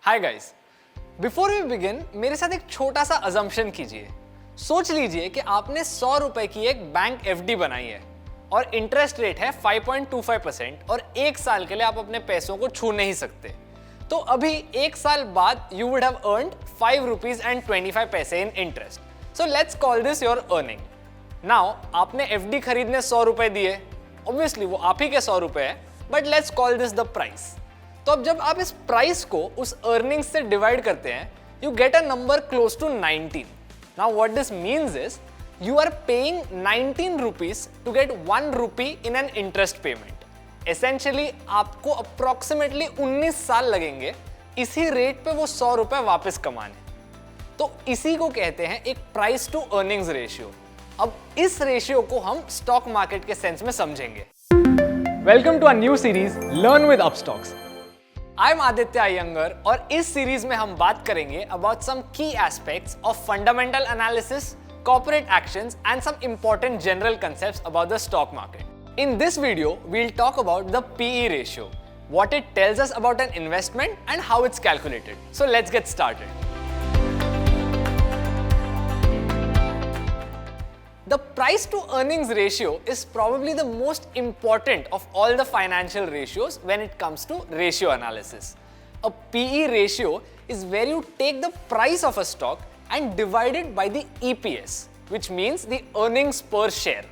Hi guys, before we begin मेरे साथ एक छोटा सा अजम्पशन कीजिए। सोच लीजिए कि आपने 100 रुपए की एक बैंक एफडी बनाई है और इंटरेस्ट रेट है 5.25% और एक साल के लिए आप अपने पैसों को छू नहीं सकते। तो अभी एक साल बाद you would have earned 5 rupees and 25 पैसे इन interest. So let's call this your earning. Now आपने एफडी खरीदने 100 रुपए दिए, ऑब्वियसली वो आप ही के 100 रुपए है, but let's call this the price. तो अब जब आप इस प्राइस को उस अर्निंग्स से डिवाइड करते हैं, you get a number close to 19। Now what this means is you are paying 19 rupees to get 1 rupee in an interest payment. Essentially आपको approximately 19 साल लगेंगे इसी रेट पे वो 100 रुपए वापस कमाने। तो इसी को कहते हैं एक प्राइस टू अर्निंग्स रेशियो। अब इस रेशियो को हम स्टॉक मार्केट के सेंस में समझेंगे। Welcome to a new series learn with Upstox. I am Aditya Iyengar और इस सीरीज में हम बात करेंगे अबाउट सम की aspects of fundamental analysis, corporate actions and some important general concepts about the stock market. In this video, we'll talk about the PE ratio, what it tells us about an investment and how it's calculated. So let's get started. The price to earnings ratio is probably the most important of all the financial ratios when it comes to ratio analysis. A PE ratio is where you take the price of a stock and divided by the EPS, which means the earnings per share.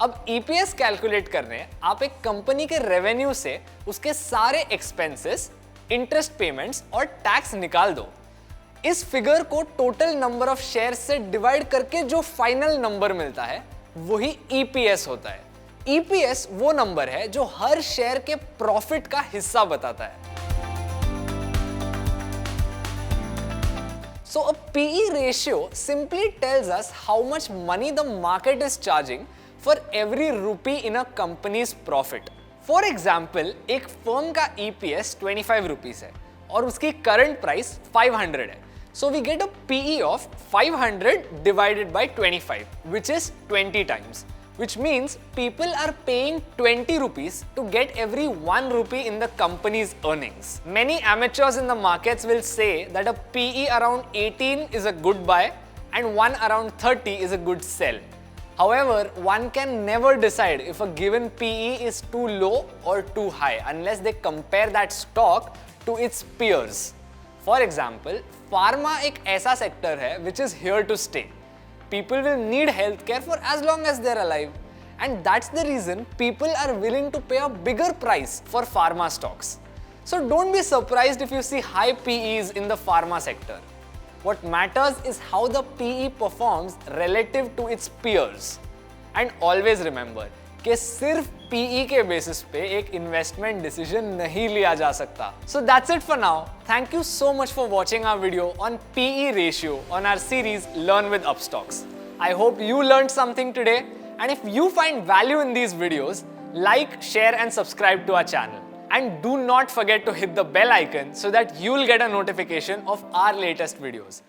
अब EPS calculate करने आप एक company के revenue से उसके सारे expenses, interest payments और tax निकाल दो। इस फिगर को टोटल नंबर ऑफ शेयर्स से डिवाइड करके जो फाइनल नंबर मिलता है वही EPS होता है। EPS वो नंबर है जो हर शेयर के प्रॉफिट का हिस्सा बताता है। So a PE ratio simply tells us how much money the market is charging for every rupee in a company's profit. For example, एक firm का EPS 25 rupees है और उसकी current price 500 है. So we get a PE of 500 divided by 25, which is 20 times. Which means people are paying 20 rupees to get every 1 rupee in the company's earnings. Many amateurs in the markets will say that a PE around 18 is a good buy and one around 30 is a good sell. However, one can never decide if a given PE is too low or too high unless they compare that stock to its peers. For example, pharma एक ऐसा sector है which is here to stay. People will need healthcare for as long as they're alive, and that's the reason people are willing to pay a bigger price for pharma stocks. So don't be surprised if you see high PEs in the pharma sector. What matters is how the PE performs relative to its peers. And always remember कि सिर्फ PE के basis पे एक investment decision नहीं लिया जा सकता। So that's it for now. Thank you so much for watching our video on PE ratio on our series Learn with Upstocks. I hope you learned something today, and if you find value in these videos, like, share and subscribe to our channel. And do not forget to hit the bell icon so that you'll get a notification of our latest videos.